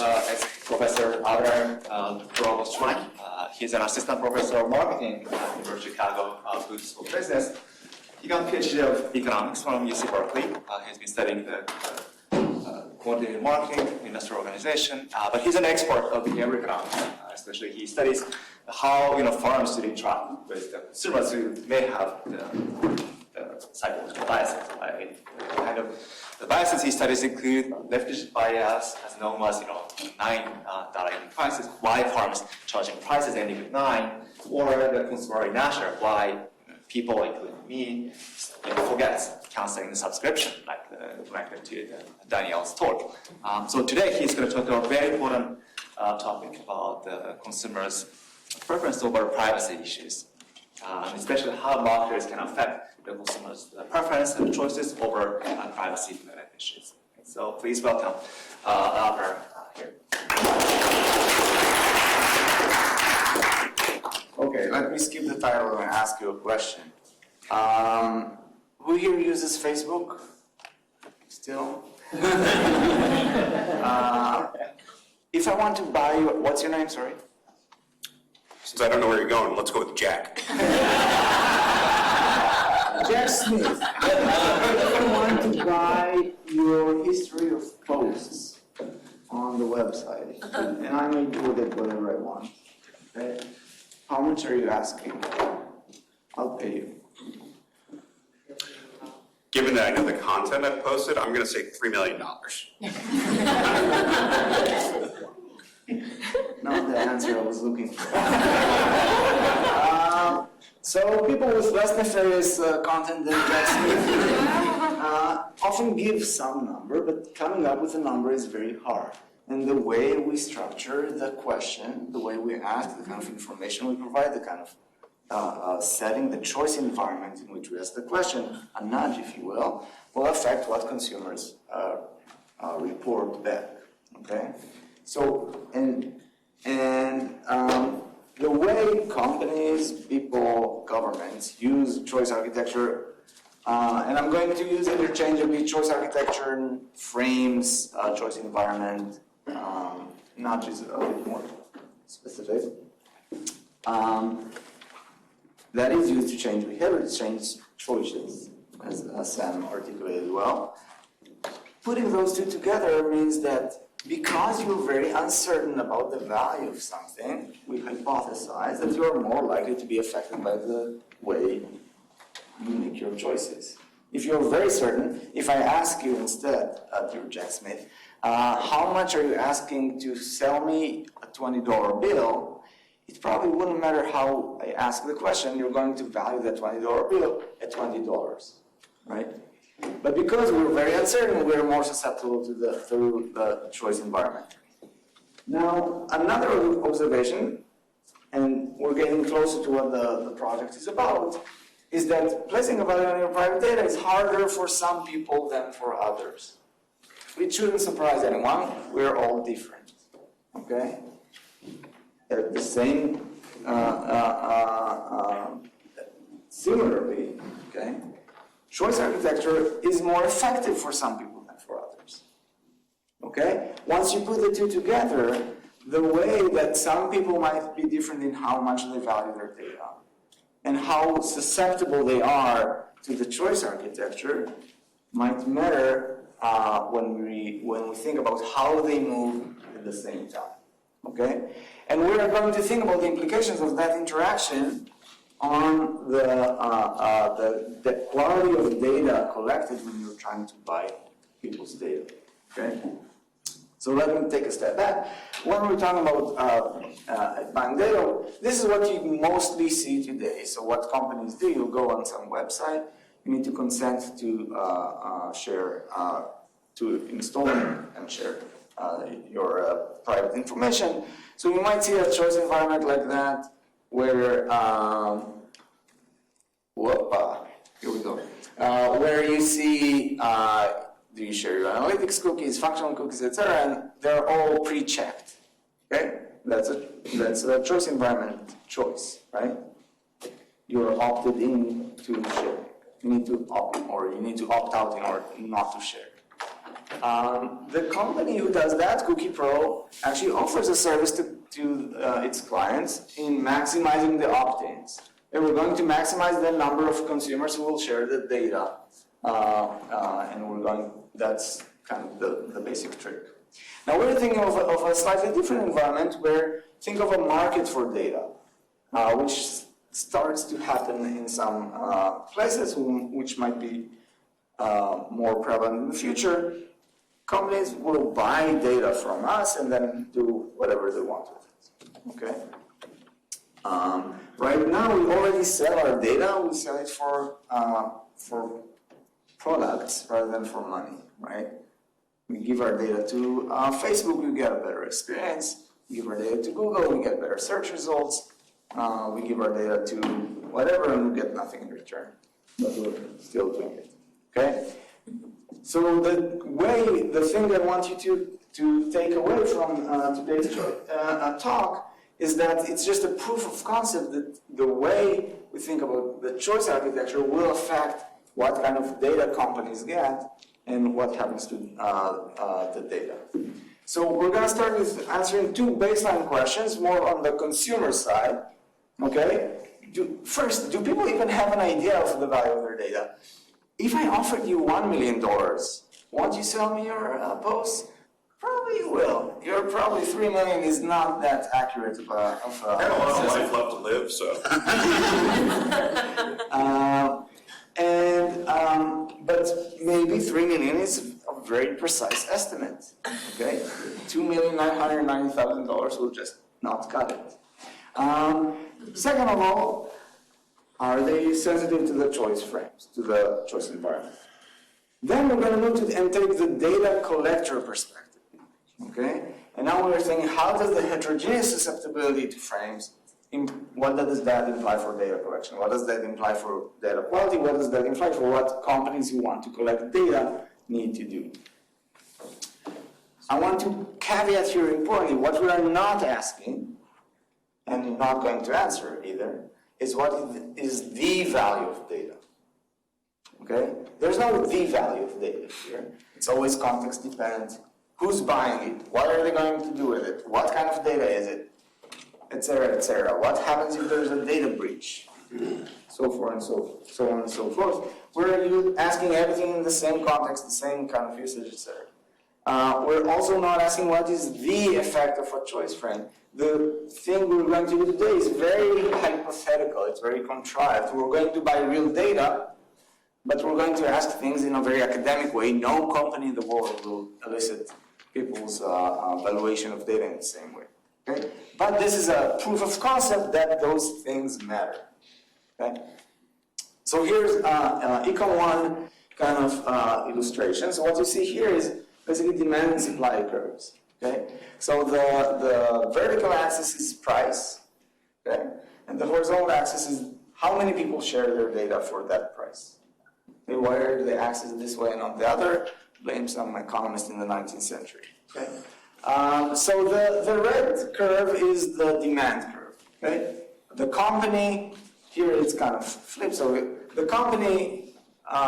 As Professor Avner Strulov-Shlain. He's an assistant professor of marketing at University of Chicago School of Business. He got a PhD of economics from UC Berkeley. He's been studying the coordinated marketing, industrial organization, but he's an expert of behavioral economics. Especially, he studies how firms should interact with the consumers who may have the psychological biases. The biases he studies include leftist bias, as known as $9 ending prices, why firms charging prices ending with 9, or the consumer inertia, why people, including me, forgets canceling the subscription, like connected to Danielle's talk. So today he's going to talk about a very important topic about the consumer's preference over privacy issues, especially how marketers can affect the consumer's preference and choices over privacy issues. So please welcome Avner here. Okay, let me skip the title and ask you a question. Who here uses Facebook? Still? If I want to buy you, what's your name, sorry? Since I don't know where you're going, let's go with Jack. Jack Smith. If I want to buy your history of posts on the website, and I may do with it whatever I want, okay? How much are you asking? I'll pay you. Given that I know the content I've posted, I'm going to say $3 million. Not the answer I was looking for. So people with less nefarious content than Jack Smith often give some number, but coming up with a number is very hard. And the way we structure the question, the way we ask, the kind of information we provide, the kind of setting, the choice environment in which we ask the question, a nudge, if you will affect what consumers report back. Okay, so the way companies, people, governments use choice architecture, and I'm going to use interchangeably choice architecture frames, choice environment, nudge is a bit more specific. That is used to change behavior, to change choices, as Sam articulated well. Putting those two together means that because you're very uncertain about the value of something, we hypothesize that you're more likely to be affected by the way you make your choices. If you're very certain, if I ask you instead, dear Jack Smith, how much are you asking to sell me a $20 bill? It probably wouldn't matter how I ask the question, you're going to value that $20 bill at $20, right? But because we're very uncertain, we're more susceptible to the choice environment. Now, another observation, and we're getting closer to what the project is about, is that placing a value on your private data is harder for some people than for others. It shouldn't surprise anyone, we're all different, okay? The same, similarly, okay? Choice architecture is more effective for some people than for others. Okay? Once you put the two together, the way that some people might be different in how much they value their data and how susceptible they are to the choice architecture might matter when we think about how they move at the same time. Okay? And we're going to think about the implications of that interaction on the quality of data collected when you're trying to buy people's data. Okay? So let me take a step back. When we're talking about buying data, this is what you mostly see today. So what companies do, you go on some website, you need to consent to share, to install and share your private information. So you might see a choice environment like that, where here we go. Where you see, do you share your analytics cookies, functional cookies, etc., and they're all pre-checked. Okay, that's a choice environment choice, right? You're opted in to share. You need to opt out in order not to share. The company who does that, Cookie Pro, actually offers a service to its clients in maximizing the opt-ins. And we're going to maximize the number of consumers who will share the data. That's kind of the basic trick. Now we're thinking of a slightly different environment where think of a market for data, which starts to happen in some places which might be more prevalent in the future. Companies will buy data from us and then do whatever they want with it. Okay. Right now, we already sell our data. We sell it for products rather than for money, right? We give our data to Facebook, we get a better experience. We give our data to Google, we get better search results. We give our data to whatever, and we get nothing in return. But we're still doing it. Okay. So the thing I want you to take away from today's talk is that it's just a proof of concept that the way we think about the choice architecture will affect what kind of data companies get and what happens to the data. So we're going to start with answering two baseline questions, more on the consumer side. Okay? First, do people even have an idea of the value of their data? If I offered you $1 million, won't you sell me your posts? Probably you will. Your probably $3 million is not that accurate of I have a lot of life left to live, so. But maybe $3 million is a very precise estimate. Okay, $2,990,000 will just not cut it. Second of all, are they sensitive to the choice frames, to the choice environment? Then we're going to move to and take the data collector perspective. Okay, and now we're thinking, how does the heterogeneous susceptibility to frames? What does that imply for data collection? What does that imply for data quality? What does that imply for what companies who want to collect data need to do? I want to caveat here importantly, what we are not asking, and not going to answer either, is what is the value of data. Okay? There's no the value of data here. It's always context dependent. Who's buying it? What are they going to do with it? What kind of data is it? Etc., etc. What happens if there's a data breach? So forth and so on and so forth. Where you asking everything in the same context, the same kind of usage, etc. We're also not asking what is the effect of a choice frame. The thing we're going to do today is very hypothetical. It's very contrived. We're going to buy real data, but we're going to ask things in a very academic way. No company in the world will elicit people's valuation of data in the same way. Okay? But this is a proof of concept that those things matter. Okay? So here's Econ 1 kind of illustration. So what you see here is basically demand and supply curves. Okay? So the vertical axis is price, okay? And the horizontal axis is how many people share their data for that price. Okay? Why are the axes this way and not the other? Blame some economist in the 19th century. Okay? So the red curve is the demand curve. Okay? The company, here it's kind of flipped. So the company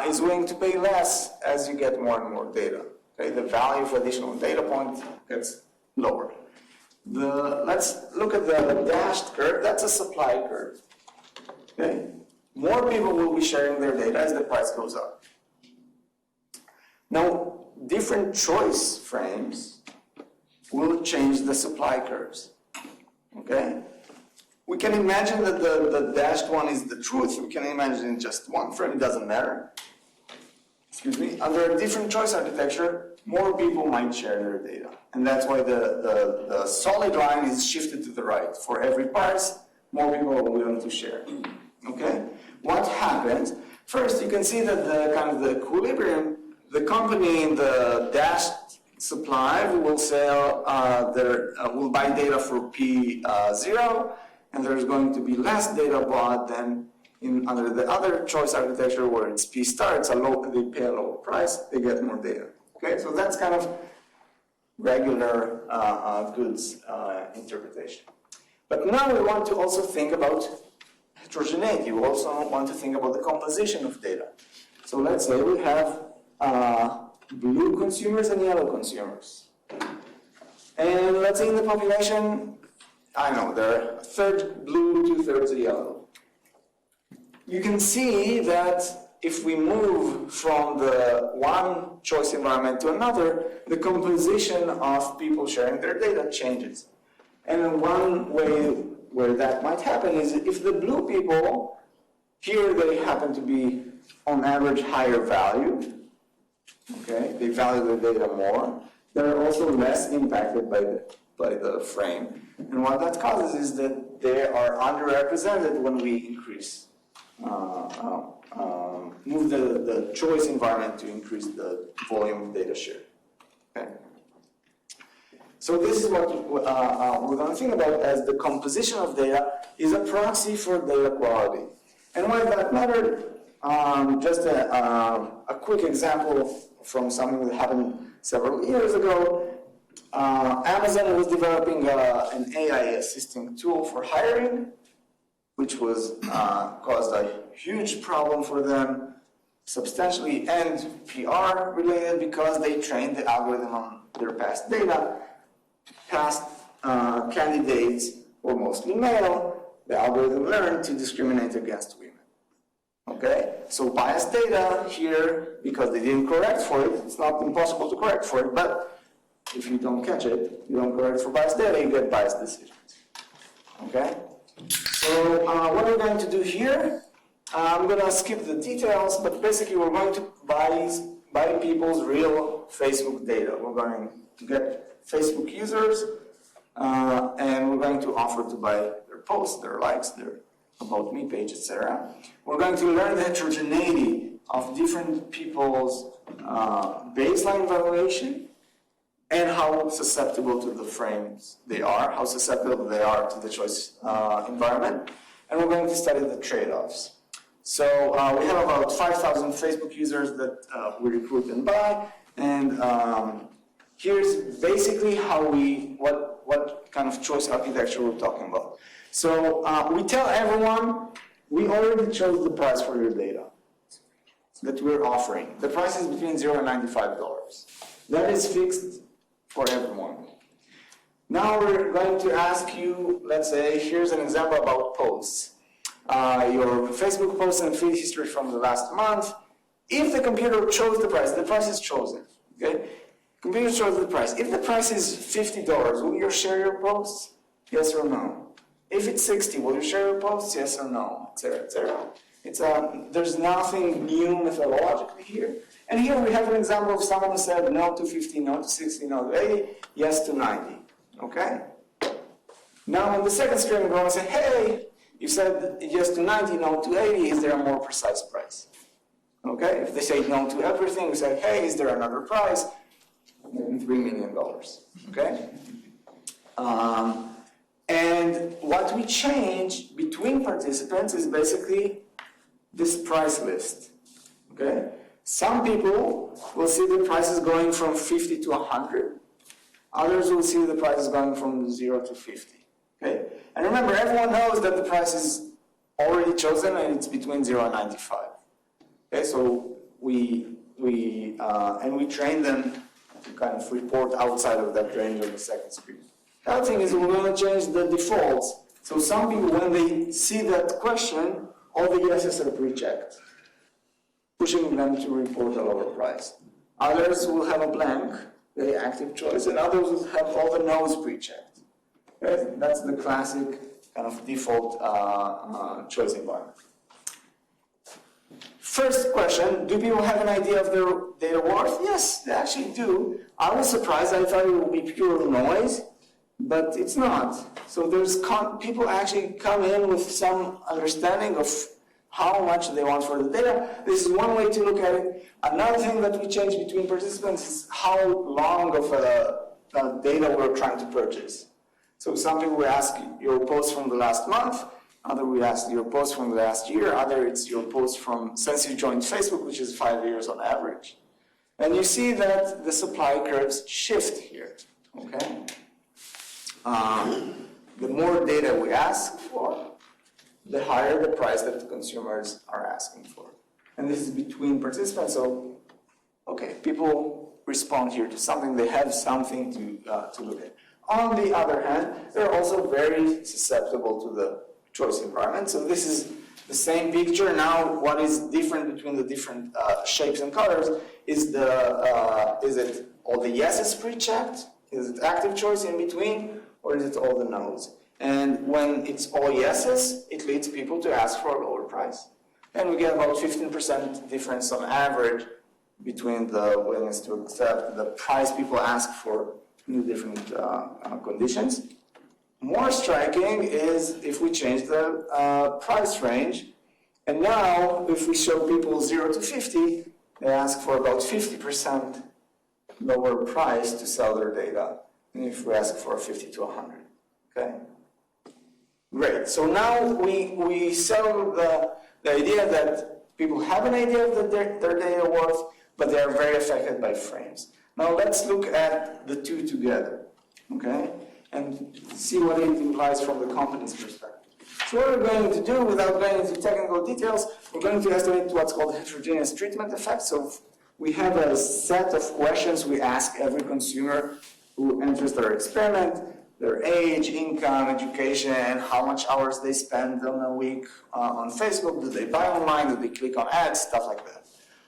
is willing to pay less as you get more and more data. Okay? The value of additional data point gets lower. Let's look at the dashed curve. That's a supply curve. Okay? More people will be sharing their data as the price goes up. Now, different choice frames will change the supply curves. Okay? We can imagine that the dashed one is the truth. We can imagine just one frame, it doesn't matter. Excuse me. Under a different choice architecture, more people might share their data. And that's why the solid line is shifted to the right. For every price, more people are willing to share. Okay? What happens? First, you can see that the kind of the equilibrium, the company in the dashed supply will sell will buy data for P0, and there's going to be less data bought than under the other choice architecture where it's P star, they pay a lower price, they get more data. Okay, so that's kind of regular goods interpretation. But now we want to also think about heterogeneity. We also want to think about the composition of data. So let's say we have blue consumers and yellow consumers. And let's say in the population, I know, they're a third blue, two-thirds yellow. You can see that if we move from the one choice environment to another, the composition of people sharing their data changes. And one way where that might happen is if the blue people, here they happen to be on average higher value, okay, they value the data more, they're also less impacted by the frame. And what that causes is that they are underrepresented when we increase, move the choice environment to increase the volume of data share. Okay? So this is what we're going to think about as the composition of data is a proxy for data quality. And why that mattered, just a quick example from something that happened several years ago. Amazon was developing an AI assisting tool for hiring, which was caused a huge problem for them, substantially and PR related, because they trained the algorithm on their past data. Past candidates were mostly male. The algorithm learned to discriminate against women. Okay, so biased data here, because they didn't correct for it, it's not impossible to correct for it, but if you don't catch it, you don't correct for biased data, you get biased decisions. Okay, so what we're going to do here, I'm going to skip the details, but basically we're going to buy people's real Facebook data. We're going to get Facebook users, and we're going to offer to buy their posts, their likes, their About Me page, etc. We're going to learn the heterogeneity of different people's baseline valuation and how susceptible to the frames they are, how susceptible they are to the choice environment. And we're going to study the trade-offs. So we have about 5,000 Facebook users that we recruit and buy, and here's basically how what kind of choice architecture we're talking about. So we tell everyone, we already chose the price for your data that we're offering. The price is between $0 and $95. That is fixed for everyone. Now we're going to ask you, let's say, here's an example about posts. Your Facebook posts and feed history from the last month. If the computer chose the price is chosen, okay? Computer chose the price. If the price is $50, will you share your posts? Yes or no? If it's 60, will you share your posts? Yes or no? Etc. Etc. There's nothing new methodologically here. And here we have an example of someone who said no to 50, no to 60, no to 80, yes to 90. Okay? Now in the second string, we're going to say, hey, you said yes to 90, no to 80, is there a more precise price? Okay? If they say no to everything, we say, hey, is there another price? $3 million. Okay? And what we change between participants is basically this price list. Okay? Some people will see the prices going from 50 to 100. Others will see the prices going from 0 to 50. Okay? And remember, everyone knows that the price is already chosen and it's between 0 and 95. Okay? So we train them to kind of report outside of that range on the second screen. The other thing is we're going to change the defaults. So some people, when they see that question, all the yeses are pre-checked, pushing them to report a lower price. Others will have a blank, very active choice, and others will have all the no's pre-checked. Okay? That's the classic kind of default choice environment. First question, do people have an idea of their data worth? Yes, they actually do. I was surprised, I thought it would be pure noise, but it's not. So people actually come in with some understanding of how much they want for the data. This is one way to look at it. Another thing that we change between participants is how long of data we're trying to purchase. So some people will ask your post from the last month, other we ask your post from the last year, other it's your post from since you joined Facebook, which is 5 years on average. And you see that the supply curves shift here, okay? The more data we ask for, the higher the price that the consumers are asking for. And this is between participants, so, okay, people respond here to something, they have something to look at. On the other hand, they're also very susceptible to the choice environment. So this is the same picture. Now, what is different between the different shapes and colors is it all the yeses pre-checked? Is it active choice in between? Or is it all the no's? And when it's all yeses, it leads people to ask for a lower price. And we get about 15% difference on average between the willingness to accept the price people ask for in the different conditions. More striking is if we change the price range. And now, if we show people 0 to 50, they ask for about 50% lower price to sell their data than if we ask for 50 to 100. Okay? Great. So now we sell the idea that people have an idea of their data worth, but they are very affected by frames. Now let's look at the two together, okay? And see what it implies from the company's perspective. So what we're going to do, without going into technical details, we're going to estimate what's called heterogeneous treatment effect. So we have a set of questions we ask every consumer who enters their experiment: their age, income, education, how much hours they spend on a week on Facebook, do they buy online, do they click on ads, stuff like that.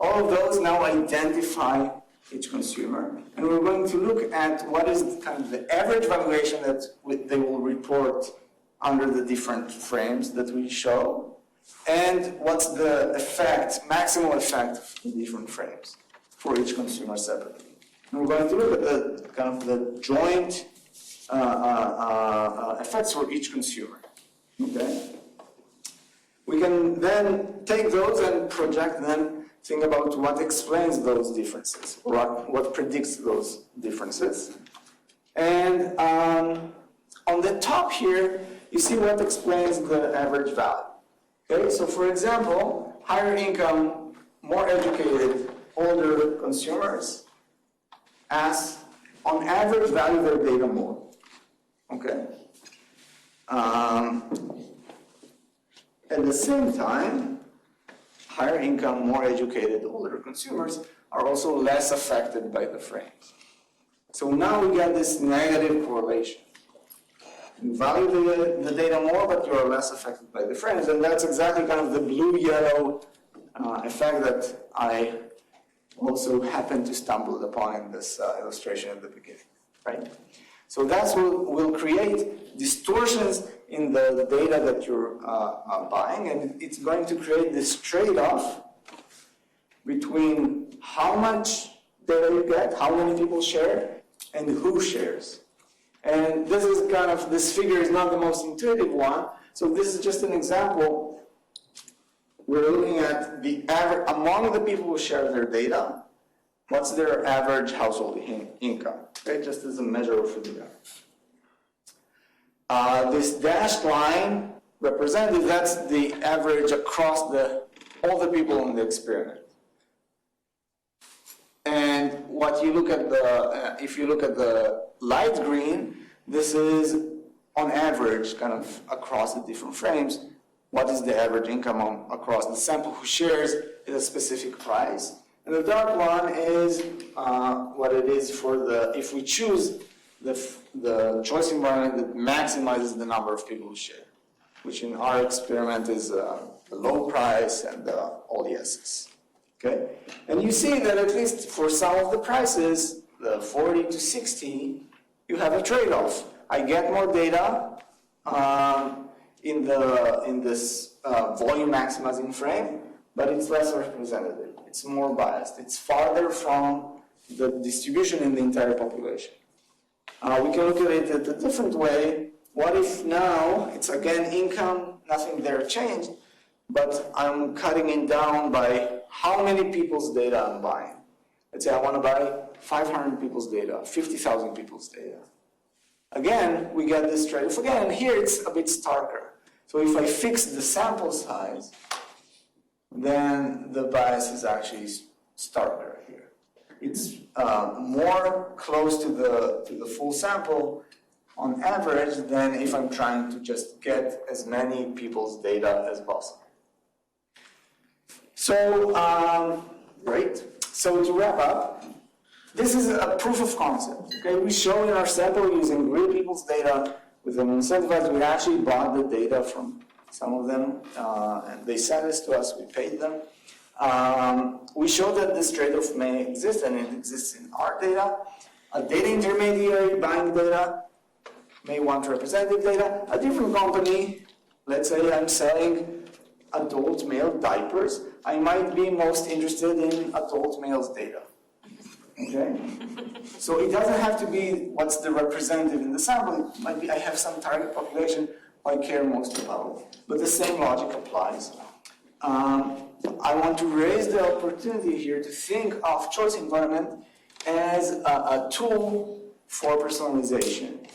All of those now identify each consumer, and we're going to look at what is kind of the average valuation that they will report under the different frames that we show, and what's the effect, maximal effect of the different frames for each consumer separately. And we're going to look at the kind of the joint effects for each consumer. Okay? We can then take those and project them. Think about what explains those differences, or what predicts those differences. And on the top here, you see what explains the average value. Okay, so for example, higher income, more educated, older consumers on average value their data more. Okay. At the same time, higher income, more educated, older consumers are also less affected by the frames. So now we get this negative correlation. You value the data more, but you are less affected by the frames. And that's exactly kind of the blue-yellow effect that I also happened to stumble upon in this illustration at the beginning, right? So that's what will create distortions in the data that you're buying, and it's going to create this trade-off between how much data you get, how many people share, and who shares. And this is kind of, this figure is not the most intuitive one, so this is just an example. We're looking at the average, among the people who share their data, what's their average household income, okay, just as a measure of the this dashed line representative, that's the average across all the people in the experiment. And what you look at if you look at the light green, this is on average, kind of across the different frames, what is the average income across the sample who shares at a specific price. And the dark one is what it is for if we choose the choice environment that maximizes the number of people who share, which in our experiment is the low price and all yeses. Okay? And you see that at least for some of the prices, the 40 to 60, you have a trade-off. I get more data in this volume maximizing frame, but it's less representative. It's more biased. It's farther from the distribution in the entire population. We can look at it in a different way. What if now it's again income, nothing there changed, but I'm cutting it down by how many people's data I'm buying. Let's say I want to buy 500 people's data, 50,000 people's data. Again, we get this trade-off again, and here it's a bit starker. So if I fix the sample size, then the bias is actually starker here. It's more close to the full sample on average than if I'm trying to just get as many people's data as possible. So, great. So to wrap up, This is a proof of concept. Okay, we show in our sample using real people's data with them incentivized. We actually bought the data from some of them, and they sent this to us. We paid them. We show that this trade-off may exist, and it exists in our data. A data intermediary buying data may want representative data. A different company, let's say I'm selling adult male diapers, I might be most interested in adult males data. Okay? So it doesn't have to be what's the representative in the sample. It might be I have some target population I care most about. But the same logic applies. I want to raise the opportunity here to think of choice environment as a tool for personalization.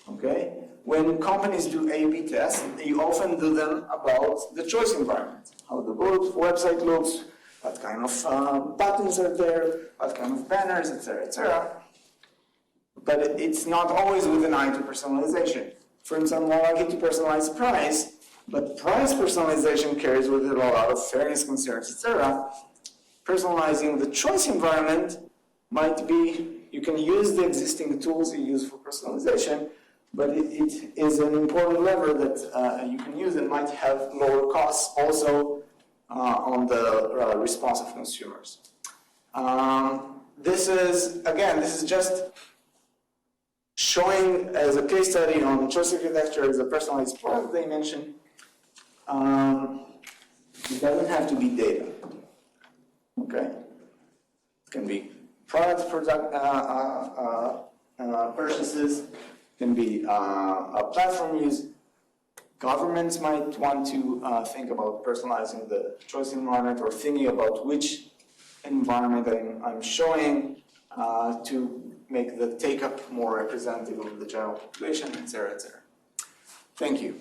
Okay? When companies do A/B tests, you often do them about the choice environment. How the website looks, what kind of buttons are there, what kind of banners, etc., etc. But it's not always with an eye to personalization. For instance, I'm more likely to personalize price, but price personalization carries with it a lot of fairness concerns, etc. Personalizing the choice environment might be, you can use the existing tools you use for personalization, but it is an important lever that you can use and might have lower costs also on the response of consumers. This is just showing as a case study on choice architecture as a personalized product dimension. It doesn't have to be data. Okay? It can be product purchases, it can be a platform use. Governments might want to think about personalizing the choice environment or thinking about which environment I'm showing to make the take-up more representative of the general population, etc., etc. Thank you.